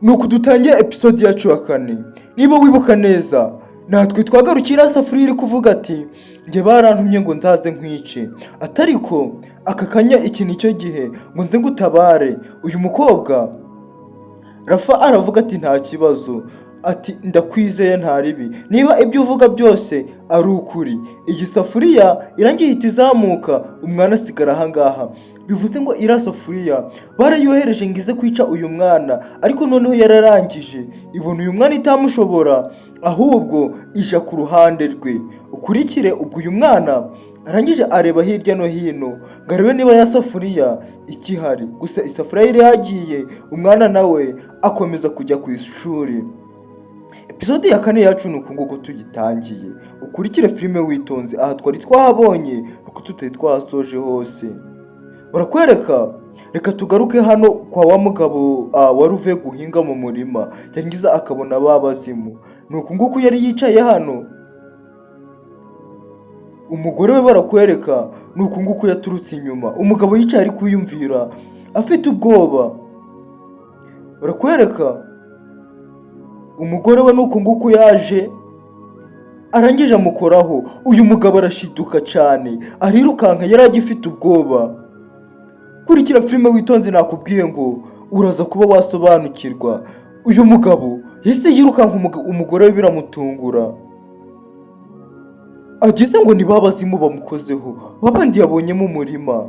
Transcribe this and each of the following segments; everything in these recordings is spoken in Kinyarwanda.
nuko dutangiye episode yacu ya kane. Niba wibuka neza, natwe twagarukira isafuriya iri kuvuga ati njye barantumye ngo nzaze nkwice, atariko aka kanya iki nicyo gihe ngo nze ngutabare. Uyu mukobwa Rafa aravuga ati nta kibazo, ati ndakwizeye nta ribi, niba ibyo uvuga byose ari ukuri. Iyi safuriya irangiye ihita izamuka, umwana asigara ahangaha. Bivuze ngo iriya safuriya barayohereje ngo ize kwica uyu mwana, ariko noneho yararangije ibona uyu mwana itamushobora, ahubwo ija ku ruhande rwe. Ukurikire ubwo uyu mwana arangije areba hirya no hino ngo arebe niba ya safuriya ikihari. Gusa isafuriya yari yagiye, umwana nawe akomeza kujya ku ishuri. Episode ya kane yacu ni uku nguku tugitangiye. Ukurikire filime witonze, aha twari twahabonye nuko tutari twahasoje hose. Barakwereka, reka tugaruke hano kwa wa mugabo wari uvuye guhinga mu murima, yarangiza akabona babazimu. Ni uku nguku yari yicaye hano. Umugore we barakwereka, ni uku nguku yaturutse inyuma. Umugabo yicaye ari kwiyumvira afite ubwoba. Barakwereka, umugore we ni uku nguku yaje, arangije amukoraho. Uyu mugabo arashiduka cyane, arirukanka, yari agifite ubwoba. Kurikira filime witonze, nakubwiye ngo uraza kuba wasobanukirwa. Uyu mugabo yise yirukanka, umugore we biramutungura. Agize ngo ni babazimu bamukozeho, babandi yabonye mu murima.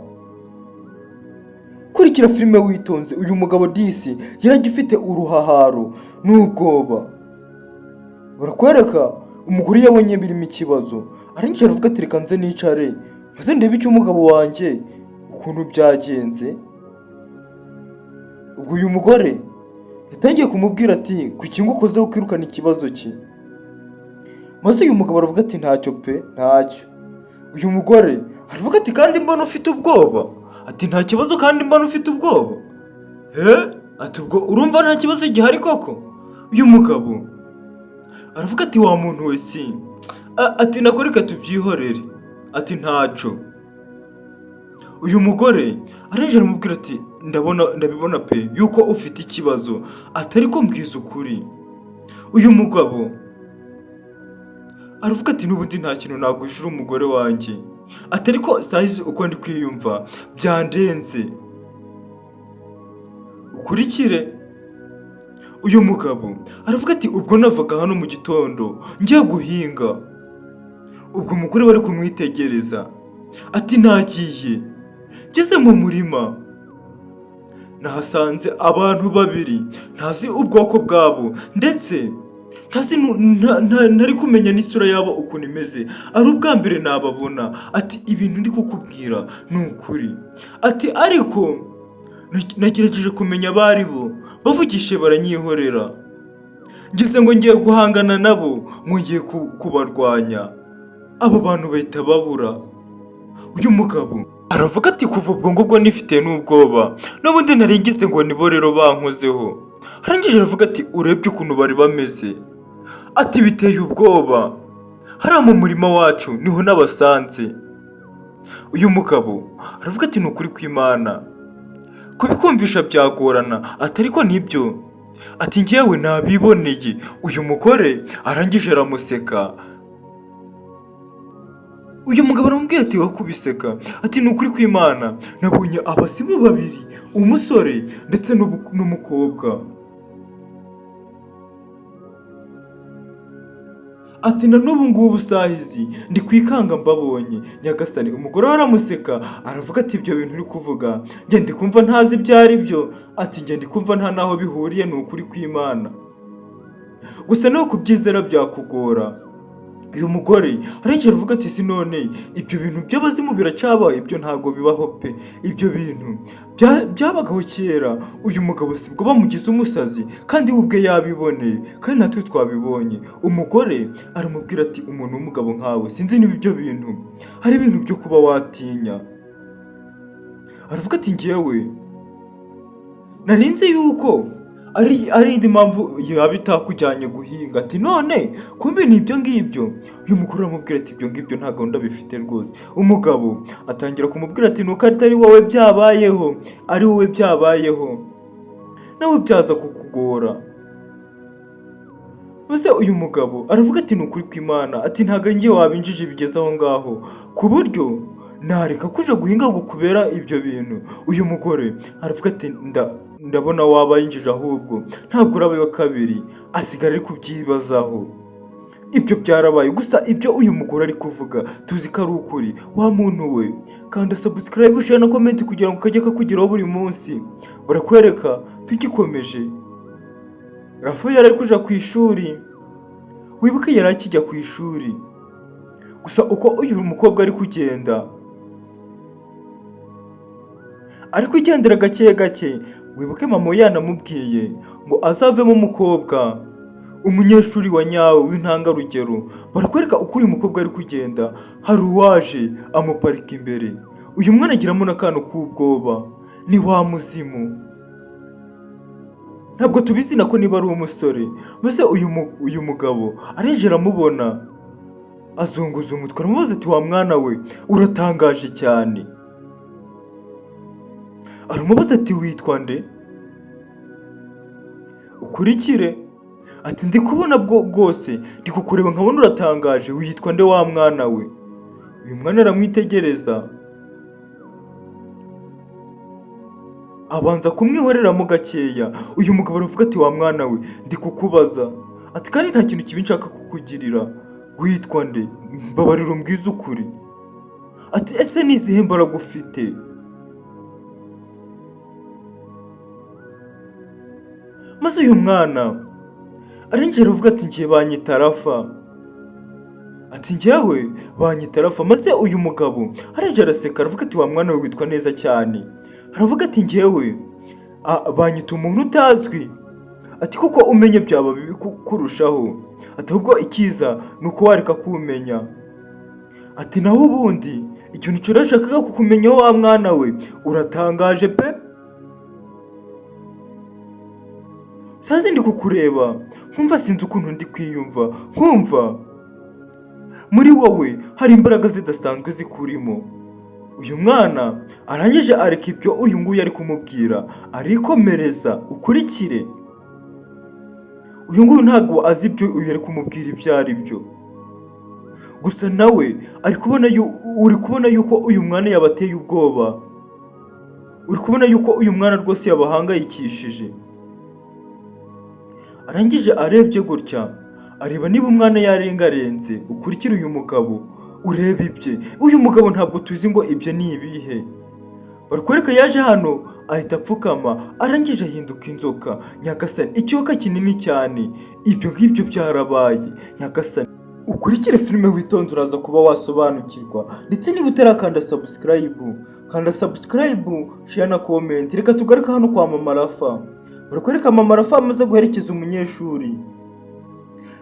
Kurikira filime witonze, uyu mugabo disi yaragifite uruhaharo n'ubwoba. Barakwereka, umugore yabonye birimo ikibazo, arangije aravuga ati reka nze nicare maze ndebe icyo umugabo wanjye ukuntu byagenze. Ubwo uyu mugore yatangiye kumubwira ati kuki ngukozeho kwirukana ikibazo cye. Maze uyu mugabo aravuga ati ntacyo pe, ntacyo. Uyu mugore aravuga ati kandi mbona ufite ubwoba. Ati nta kibazo kandi mbona ufite ubwoba. Ati ubwo urumva nta kibazo gihari koko? Uyu mugabo aravuga ati wa muntu we si. Ati nakoreka tubyihorere. Ati ntaco. Uyu mugore arangije aramubwira ati ndabibona pe yuko ufite ikibazo, atari ko mbwiza ukuri. Uyu mugabo aravuga ati n'ubundi nta kintu nagwishura umugore wanjye, atari ko sahizi uko ndi kwiyumva byandenze. Ukurikire, uyu mugabo aravuga ati ubwo navaga hano mu gitondo ngiye guhinga. Ubwo umugore bari kumwitegereza, ati nagiye ngeze mu murima nahasanze abantu babiri ntazi ubwoko bwabo, ndetse ntari kumenya n'isura yabo ukuntu imeze, ari ubwa mbere nababona. Ati ibintu ndi kukubwira ni ukuri. Ati ariko nagerageje kumenya abari bo, bavugishe baranyihorera, ngize ngo ngiye guhangana nabo, ngiye kubarwanya, abo bantu bahita babura. Uyu mugabo aravuga ati kuva ubwo ngubwo nifite n'ubwoba, n'ubundi nari ngize ngo nibo rero bankozeho. Arangije aravuga ati urebye ukuntu bari bameze, ati biteye ubwoba, hariya mu murima wacu niho nabasanze. Uyu mugabo aravuga ati ni ukuri kw'Imana, kubikumvisha byagorana, atari ko nibyo. Ati njyewe nabiboneye. Uyu mugore arangije aramuseka. Uyu mugabo aramubwira ati wakubiseka. Ati ni ukuri kw'Imana, nabonye abasimu babiri, umusore ndetse n'umukobwa. Ati na n'ubu ngubu sahizi ndi kwikanga mbabonye nyagasani. Umugore aramuseka aravuga ati ibyo bintu uri kuvuga njye ndi kumva ntazi ibyo ari byo. Ati njye ndi kumva nta naho bihuriye, ni ukuri kw'Imana, gusa no kubyizera byakugora. Uyu mugore arangije aravuga ati si none ibyo bintu by'abazimu biracabaye? Ibyo ntago bibaho pe, ibyo bintu byabagaho kera. Uyu mugabo sibwo bamugize umusazi, kandi we ubwe yabiboneye, kandi natwe twabibonye. Umugore aramubwira ati umuntu w'umugabo nkawe sinzi niba ibyo bintu hari ibintu byo kuba watinya. Aravuga ati njyewe narinzi yuko ari indi mpamvu yaba itakujyanye guhinga. Ati none kumbe ni ibyo ngibyo? Uyu mugore aramubwira ati ibyo ngibyo nta gahunda bifite rwose. Umugabo atangira kumubwira ati nuko atari wowe byabayeho, ari wowe byabayeho. nawe byaza kukugora. Maze uyu mugabo aravuga ati ni ukuri kw'Imana, ati ntabwo ari njye wabinjije bigeze aho ngaho ku buryo nareka kuja guhinga ngo kubera ibyo bintu. Uyu mugore aravuga ati ndabona wabayinjije, ahubwo ntabwo urabaye wa kabiri. Asigara ari kubyibazaho. Ibyo byarabaye, gusa ibyo uyu mugore ari kuvuga tuzi ko ari ukuri. Wa muntu we, kanda subscribe, share na comment kugira ngo kajye kakugeraho buri munsi. Barakwereka tugikomeje. Rafu yari ari kuja ku ishuri, wibuke yari akijya ku ishuri, gusa uko uyu mukobwa ari kugenda, ari kugendera gake gake, wibuke mama yanamubwiye ngo azavemo umukobwa umunyeshuri wa nyawe w'intangarugero. Barakwereka uko uyu mukobwa ari kugenda, hari uwaje amuparika imbere. Uyu mwana agiramo n'akantu k'ubwoba, ni wa muzimu. Ntabwo tubizi nako niba ari umusore. Maze uyu mugabo arinjira amubona, azunguza umutwe aramubaza ati wa mwana we uratangaje cyane. Aramubaza ati witwa nde? Ukurikire. Ati ndi kubona bwose, ndi kukureba nkabona uratangaje, witwa nde wa mwana we? Uyu mwana aramwitegereza, abanza kumwihoreramo gakeya. Uyu mugabo aravuga ati wa mwana we ndi kukubaza, ati kandi nta kintu kibi nshaka kukugirira, witwa nde? Mbabarira umbwize ukuri. Ati ese ni izihe mbaraga ufite? Maze uyu mwana arinjira avuga ati ngiye banyita Rafa. Ati njyewe banyita Rafa. Maze uyu mugabo arinjira araseka aravuga ati wa mwana we witwa neza cyane. Aravuga ati njyewe banyita umuntu utazwi. Ati kuko umenye byaba bibi kurushaho. Ati ahubwo ikiza ni uko wareka kumenya. Ati naho ubundi ikintu cyurashakaga kukumenya wa mwana we, uratangaje pe. Sazi ndi kukureba nkumva sinzi ukuntu ndi kwiyumva, nkumva muri wowe hari imbaraga zidasanzwe zikurimo. Uyu mwana arangije areka ibyo uyu nguyu ari kumubwira, arikomereza. Ukurikire. Uyu nguyu ntabwo azi ibyo uyu ari kumubwira ibyo ari byo, gusa nawe uri kubona yuko uyu mwana yabateye ubwoba. Uri kubona yuko uyu mwana rwose yabahangayikishije. Arangije arebye gutya, areba niba umwana yarengarenze. Ukurikire uyu mugabo ureba ibye. Uyu mugabo ntabwo tuzi ngo ibyo ni ibihe. Barakwereka yaje hano ahita apfukama, arangije ahinduka inzoka. Nyagasani, ikiyoka kinini cyane. Ibyo ngibyo byarabaye. Nyagasani, ukurikire filime witonze uraza kuba wasobanukirwa. Ndetse niba utarakanda subscribe, kanda subscribe, share na comment. Reka tugaruke hano kwa mama Rafa. Barakwereka mama Rafa amaze guherekeza umunyeshuri.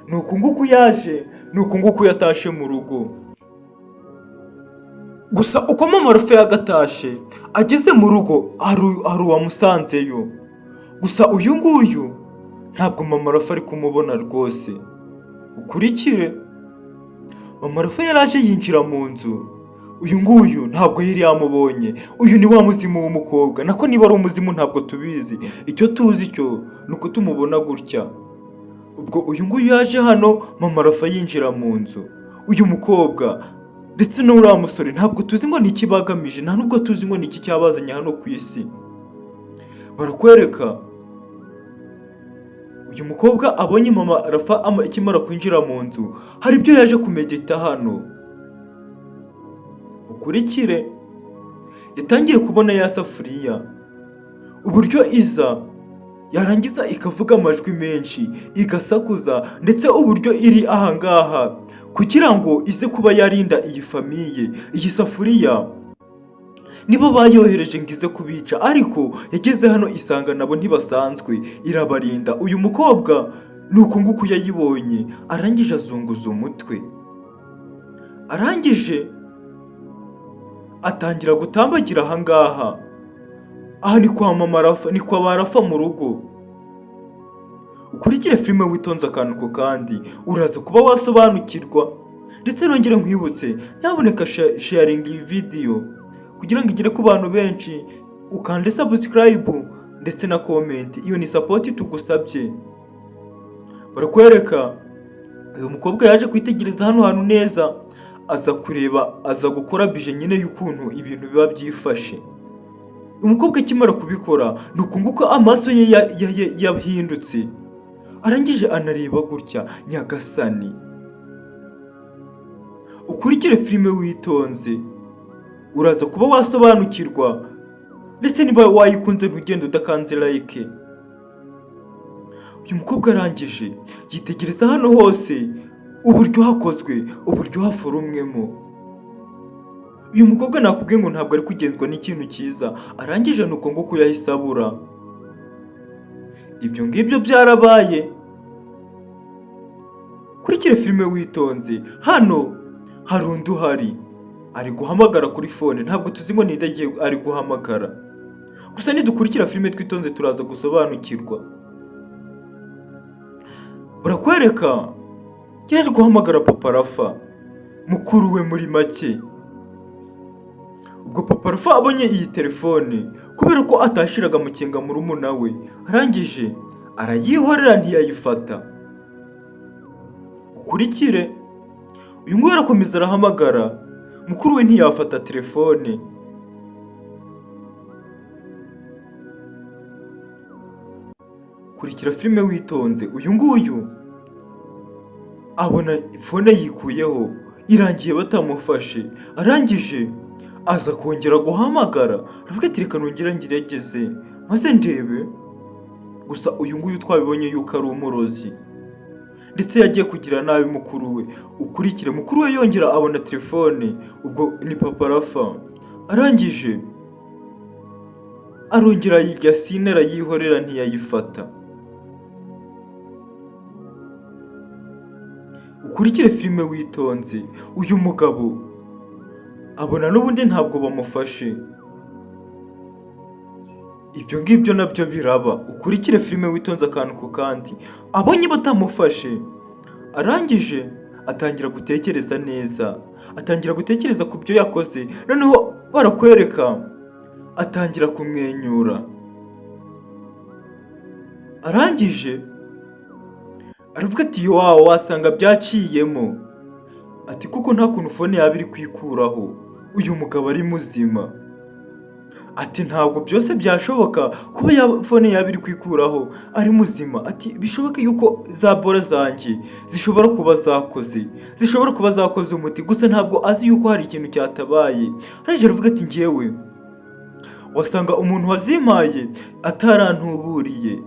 Nuko nguko yaje, nuko nguko yatashe mu rugo. Gusa uko mama Rafa yagatashe, ageze mu rugo hari uwamusanzeyo. Gusa uyu nguyu ntabwo mama Rafa ari kumubona rwose. Ukurikire. Mama Rafa yaraje yinjira mu nzu. Uyu nguyu ntabwo yari yamubonye. Uyu ni wa muzimu w'umukobwa. Nako niba ari umuzimu ntabwo tubizi. Icyo tuzi cyo nuko tumubona gutya. Ubwo uyu nguyu yaje hano, mama Rafa yinjira mu nzu. Uyu mukobwa ndetse n'uriya musore ntabwo tuzi ngo ni iki bagamije, nta nubwo tuzi ngo ni iki cyabazanye hano ku isi. Barakwereka uyu mukobwa abonye mama Rafa ikimara kwinjira mu nzu, hari ibyo yaje kumegeta hano. Ukurikire. Yatangiye kubona ya safuriya uburyo iza, yarangiza ikavuga amajwi menshi, igasakuza, ndetse uburyo iri ahangaha kugira ngo ize kuba yarinda iyi famiye. Iyi safuriya nibo bayohereje ngo ize kubica, ariko yageze hano isanga nabo ntibasanzwe, irabarinda. Uyu mukobwa nuko nguko yayibonye, arangije azunguza umutwe. Arangije atangira gutambagira ahangaha. Aha ni kwa mama Rafa, ni kwa ba Rafa mu rugo. Ukurikire filime witonze akantu ko kandi uraza kuba wasobanukirwa. Ndetse nongere nkwibutse, nyaboneka sharing iyi video kugira ngo igere ku bantu benshi. Ukande subscribe ndetse na komenti. Iyo ni sapoti tugusabye. Barakwereka uyu mukobwa yaje kwitegereza hano hantu neza, aza kureba, aza gukora bije nyine y'ukuntu ibintu biba byifashe. Umukobwa akimara kubikora ni ukunguka amaso ye yahindutse, arangije anareba gutya. Nyagasani, ukurikire filime witonze, uraza kuba wasobanukirwa, ndetse niba wayikunze ntugende udakanze like. Uyu mukobwa arangije yitegereza hano hose uburyo hakozwe, uburyo haforomwemo. Uyu mukobwa nakubwiye ngo ntabwo ari kugenzwa n'ikintu cyiza, arangije nuko nguko yahise abura. Ibyo ngibyo byarabaye. Kurikira filime witonze. Hano hari undi uhari, ari guhamagara kuri fone, ntabwo tuzi ngo ninde ari guhamagara. Gusa nidukurikira filime twitonze turaza gusobanukirwa. Barakwereka yari guhamagara Papa Rafa, mukuru we muri make. Ubwo Papa Rafa abonye iyi telefone, kubera ko atashiraga amakenga murumuna we, arangije arayihorera ntiyayifata. Ukurikire, uyu nguyu arakomeza arahamagara, mukuru we ntiyafata telefone. Kurikira filime witonze. Uyu nguyu abona fone yikuyeho, irangiye batamufashe, arangije aza kongera guhamagara, aravuga ati reka nongera ngerageze maze ndebe. Gusa uyu nguyu twabibonye yuko ari umurozi, ndetse yagiye kugira nabi mukuru we. Ukurikire, mukuru we yongera abona telefone, ubwo ni Papa Rafa, arangije arongera yirya sine arayihorera ntiyayifata. Ukurikire filime witonze. Uyu mugabo abona n'ubundi ntabwo bamufashe. Ibyo ngibyo nabyo biraba. Ukurikire filime witonze akantu ku kandi. Abonye batamufashe, arangije atangira gutekereza neza, atangira gutekereza ku byo yakoze. Noneho barakwereka atangira kumwenyura, arangije aravuga ati wawo, wasanga byaciyemo. Ati kuko nta kuntu fone yaba iri kwikuraho, uyu mugabo ari muzima. Ati ntabwo byose byashoboka kuba fone yaba iri kwikuraho ari muzima. Ati bishoboke yuko za bora zanjye zishobora kuba zakoze umuti, gusa ntabwo azi yuko hari ikintu cyatabaye. Arangije aravuga ati ngewe wasanga umuntu wazimpaye atarantuburiye.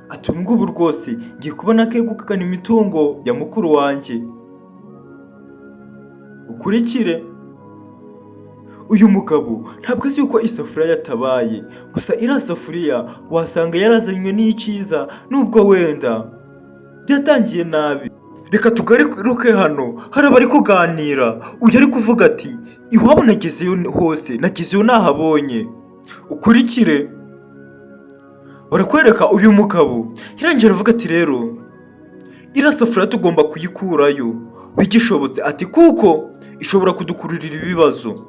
Ati ubu ngubu rwose ngiye kubona kegukana imitungo ya mukuru wanjye. Ukurikire, uyu mugabo ntabwo azi yuko isafuriya yatabaye, gusa iriya safuriya wasanga yarazanywe n'icyiza, nubwo wenda byatangiye nabi. Reka tugaruke hano, hari abari kuganira. Uyu ari kuvuga ati iwabo nagezeyo hose, nagezeyo nahabonye. Ukurikire, barakwereka uyu mugabo yarangije aravuga ati rero iriya safuriya tugomba kuyikurayo bigishobotse. Ati kuko ishobora kudukururira ibibazo.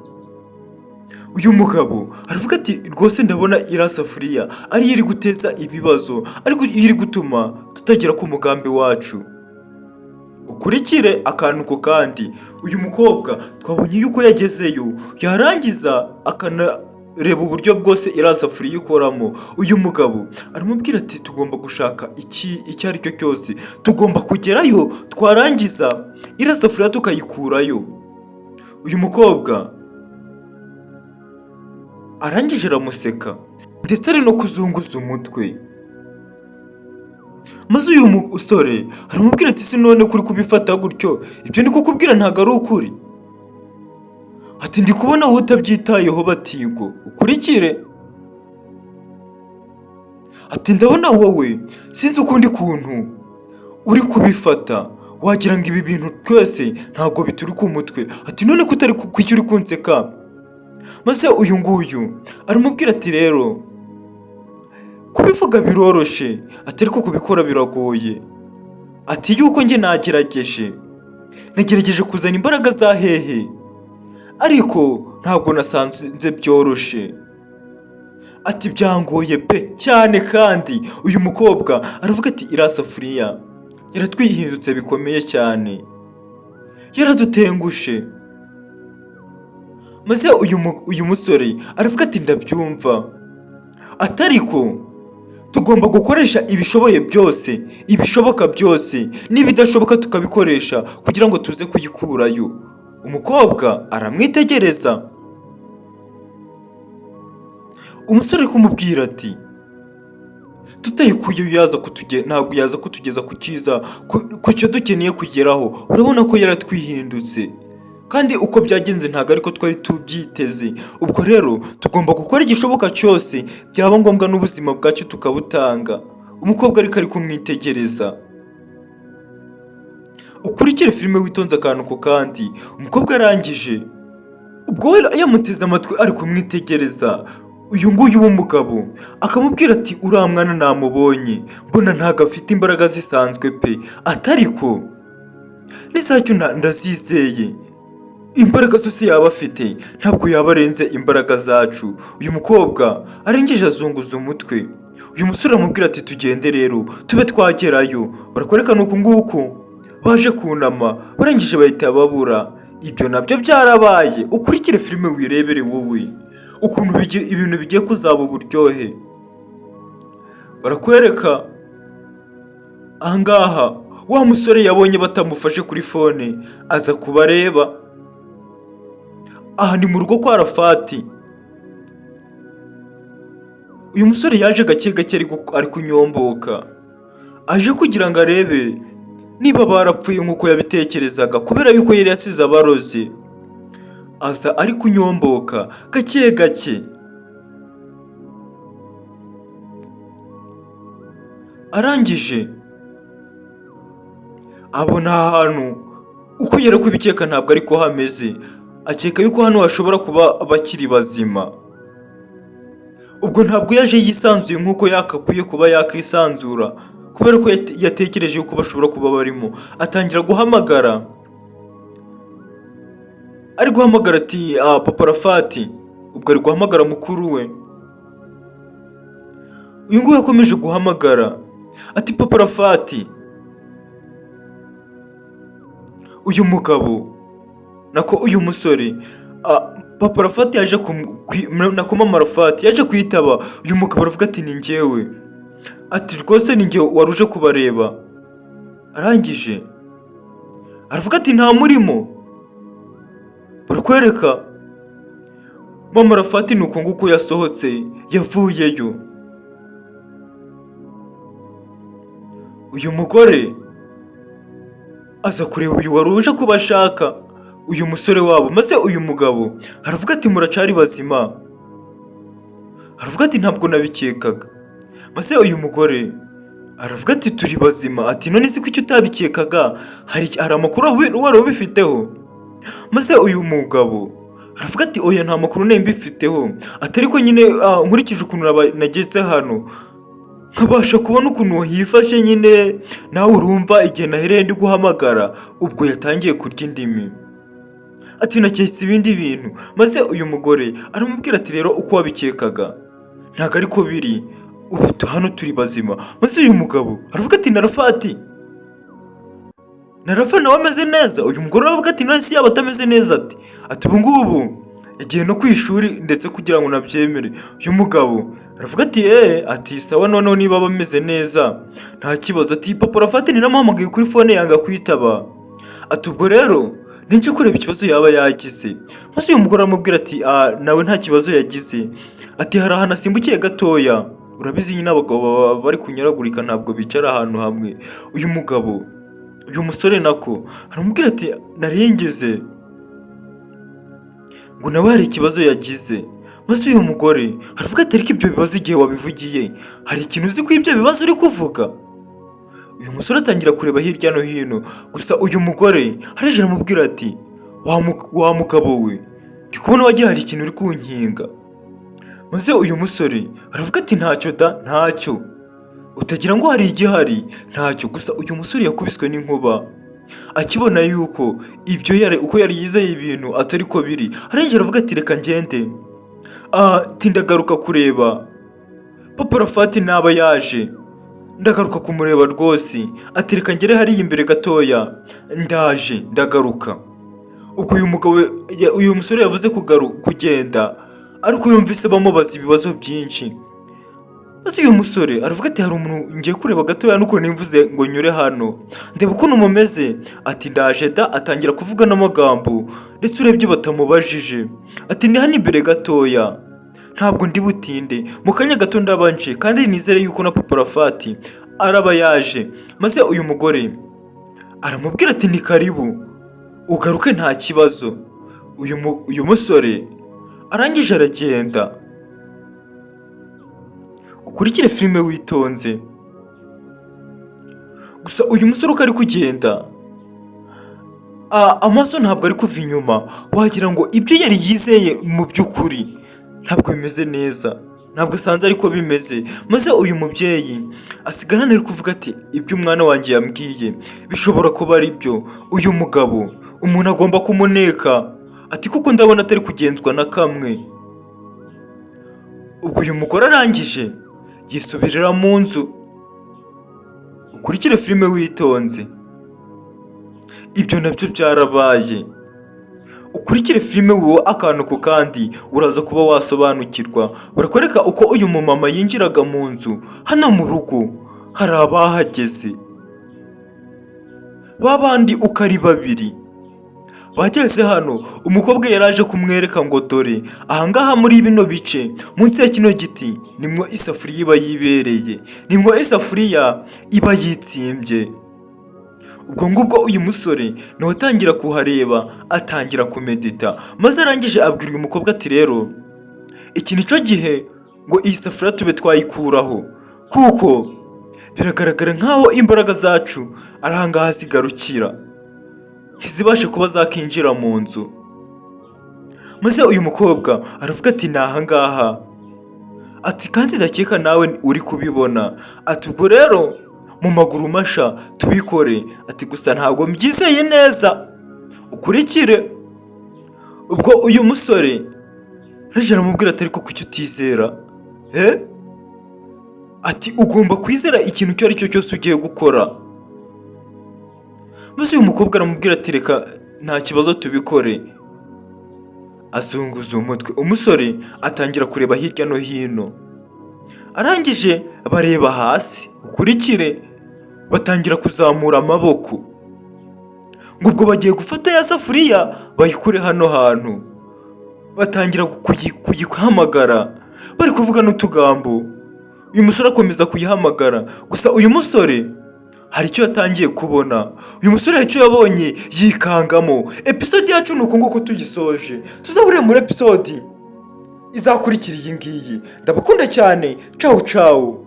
Uyu mugabo aravuga ati rwose ndabona iriya safuriya ariyo iri guteza ibibazo, ariko iri gutuma tutagera ku mugambi wacu. Ukurikire akantu ko kandi. Uyu mukobwa twabonye yuko yagezeyo, yarangiza akanareba uburyo bwose iriya safuriya ikoramo. Uyu mugabo aramubwira ati tugomba gushaka icyo ari cyo cyose, tugomba kugerayo, twarangiza iriya safuriya tukayikurayo. Uyu mukobwa arangije aramuseka, ndetse ari no kuzunguza umutwe. Maze uyu musore aramubwira ati si none kuri kubifata gutyo, ibyo ndi kukubwira ntabwo ari ukuri. Ati ndi kubona aho utabyitayeho Batigo. Ukurikire, ati ndabona wowe sinzi ukundi kuntu uri kubifata, wagira ngo ibi bintu twese ntabwo bituri ku mutwe. Ati none kutari kwishyura uri kunseka. Maze uyu nguyu aramubwira ati rero kubivuga biroroshe, ati ariko kubikora biragoye. Ati yuko njye nagerageje kuzana imbaraga za hehe, ariko ntabwo nasanze byoroshe. ati byangoye pe cyane, kandi uyu mukobwa aravuga ati iriya safuriya yaratwihindutse bikomeye cyane, yaradutengushe. Maze uyu musore aravuga ati ndabyumva, atariko tugomba gukoresha ibishoboye byose, ibishoboka byose n'ibidashoboka tukabikoresha kugira ngo tuze kuyikurayo. Umukobwa aramwitegereza, umusore ari kumubwira ati tutayikuyeyo ntabwo yaza kutugeza ku cyiza, ku cyo dukeneye kugeraho. Urabona ko yaratwihindutse, kandi uko byagenze ntabwo ariko twari tubyiteze. Ubwo rero tugomba gukora igishoboka cyose, byaba ngombwa n'ubuzima bwacu tukabutanga. Umukobwa ariko ari kumwitegereza. Ukurikire filime witonze akantu ku kandi. Umukobwa arangije, ubwo we yamuteze amatwi ari kumwitegereza, uyu nguyu w'umugabo akamubwira ati uriya mwana namubonye mbona ntabwo afite imbaraga zisanzwe pe, atariko n'izacyo ndazizeye, imbaraga zose yaba afite ntabwo yaba arenze imbaraga zacu. Uyu mukobwa arengeje azunguza umutwe. Uyu musore aramubwira ati tugende rero tube twagerayo. Barakwerekana uku nguku baje kunama, barangije bahita babura. Ibyo nabyo byarabaye. Ukurikire filime wirebere wowe ukuntu ibintu bigiye kuzaba uburyohe. Barakwereka ahangaha wa musore yabonye batamufashe kuri fone aza kubareba. Aha ni mu rugo kwa Rafati. Uyu musore yaje gake gake ari kunyomboka, aje kugira ngo arebe niba barapfuye nk'uko yabitekerezaga, kubera yuko yari yasize abarozi. Aza ari kunyomboka gake gake. Arangije abona ahantu uko yari kubikeka ntabwo ariko hameze, akeka yuko hano hashobora kuba bakiri bazima. Ubwo ntabwo yaje yisanzuye nk'uko yakakwiye kuba yakisanzura, kubera ko yatekereje yuko bashobora kuba barimo. Atangira guhamagara, ari guhamagara ati papa Rafati. Ubwo ari guhamagara mukuru we. Uyu nguyu yakomeje guhamagara ati papa Rafati. Uyu mugabo nako uyu musore papa Rafati yaje nako mama Rafati yaje kwitaba. Uyu mugabo aravuga ati ni njyewe, ati rwose ni njyewe waruje kubareba. Arangije aravuga ati nta murimo. Barakwereka mama Rafati nuko nguko yasohotse yavuyeyo. Uyu mugore aza kureba uyu waruje kubashaka, uyu musore wabo. Maze uyu mugabo aravuga ati muracari bazima. Aravuga ati ntabwo nabikekaga. Maze uyu mugore aravuga ati turi bazima. Ati none se kuki utabikekaga? Hari amakuru wari ubifiteho? Maze uyu mugabo aravuga ati oya nta makuru nemba mbifiteho, atari ko nyine nkurikije ukuntu nageze hano nkabasha kubona ukuntu hifashe nyine, nawe urumva igihe nahereye ndi guhamagara ubwo yatangiye kurya indimi. Ati naketse ibindi bintu. Maze uyu mugore aramubwira ati rero uko wabikekaga ntabwo ariko biri, ubu hano turi bazima. Maze uyu mugabo aravuga ati na Rafati nawe ameze neza. Uyu mugore aravuga ati none se yaba atameze neza ati ubu ngubu yagiye no ku ishuri ndetse kugira ngo nabyemere. Uyu mugabo aravuga ati ati sawa noneho niba bameze neza nta kibazo. Ati papa Rafati ninamuhamagaye kuri fone yanga kwitaba. Ati ubwo rero ninjye kureba ikibazo yaba yagize. Maze uyu mugore aramubwira ati nawe nta kibazo yagize. Ati hari ahantu asimbukiye gatoya, urabizi nyine abagabo bari kunyaragurika ntabwo bicara ahantu hamwe. Uyu musore nako aramubwira ati narengeze ngo nawe hari ikibazo yagize. Maze uyu mugore aravuga ati ariko ibyo bibazo igihe wabivugiye hari ikintu uzi ko ibyo bibazo uri kuvuga? Uyu musore atangira kureba hirya no hino, gusa uyu mugore araje aramubwira ati wa mugabo we ndi kubona wagira hari ikintu uri kunkinga. Maze uyu musore aravuga ati ntacyo utagira ngo hari igihari, ntacyo. Gusa uyu musore yakubiswe n'inkuba akibona yuko ibyo uko yari yizeye ibintu atari ko biri. Arengera aravuga ati reka ngende ndagaruka kureba papa Rafati naba yaje, ndagaruka kumureba rwose, ati reka ngere hariya imbere gatoya, ndaje ndagaruka. Ubwo uyu musore yavuze kugenda, ariko yumvise bamubaza ibibazo byinshi. Maze uyu musore aravuga ati hari umuntu ngiye kureba gatoya, nuko nimvuze ngo nyure hano ndeba ukuntu mumeze. Ati ndaje da. Atangira kuvuga n'amagambo ndetse urebye batamubajije, ati ni hano imbere gatoya, ntabwo ndi butinde, mu kanya gato ndabanje, kandi nizere yuko na papa Rafati araba yaje. Maze uyu mugore aramubwira ati ni karibu ugaruke nta kibazo. Uyu musore arangije aragenda. Ukurikire filime witonze. Gusa uyu musore uko ari kugenda, amaso ntabwo ari kuva inyuma, wagira ngo ibyo yari yizeye mu by'ukuri ntabwo bimeze neza, ntabwo asanze ariko bimeze. Maze uyu mubyeyi asigarana ari kuvuga ati ibyo umwana wanjye yambwiye bishobora kuba ari byo, uyu mugabo umuntu agomba kumuneka, ati kuko ndabona atari kugenzwa na kamwe. Ubwo uyu mugore arangije yisubirira mu nzu. Ukurikire filime witonze. Ibyo nabyo byarabaye. Ukurikire filime wowe akantu ku kandi uraza kuba wasobanukirwa. Barakwereka uko uyu mumama yinjiraga mu nzu, hano mu rugo hari abahageze, babandi uko ari babiri. Bageze hano, umukobwa yaraje kumwereka ngo dore ahangaha muri bino bice munsi ya kino giti nimwo isafuriya iba yibereye, nimwo isafuriya iba yitsimbye. Ubwo ngubwo uyu musore niwe atangira kuhareba, atangira kumedita. Maze arangije abwira uyu mukobwa ati rero iki nicyo gihe ngo iyi safuriya tube twayikuraho, kuko biragaragara nk'aho imbaraga zacu ari ahangaha zigarukira, ntizibashe kuba zakinjira mu nzu. Maze uyu mukobwa aravuga ati ni ahangaha, ati kandi ndakeka nawe uri kubibona, ati ubwo rero mu maguru masha tubikore, ati gusa ntabwo mbyizeye neza. Ukurikire. Ubwo uyu musore araje aramubwira ati ariko kuki utizera? Ati ugomba kwizera ikintu icyo ari cyo cyose ugiye gukora. Maze uyu mukobwa aramubwira ati reka nta kibazo tubikore. Azunguza umutwe. Umusore atangira kureba hirya no hino, arangije bareba hasi. Ukurikire. Batangira kuzamura amaboko ngo ubwo bagiye gufata ya safuriya bayikure hano hantu. Batangira kuyihamagara, bari kuvuga n'utugambo. Uyu musore akomeza kuyihamagara, gusa uyu musore hari icyo yatangiye kubona. Uyu musore hari icyo yabonye yikangamo. Episode yacu ni uko nguko tugisoje. Tuzahurira muri episode izakurikira iyi ngiyi. Ndabakunda cyane. Ciao ciao.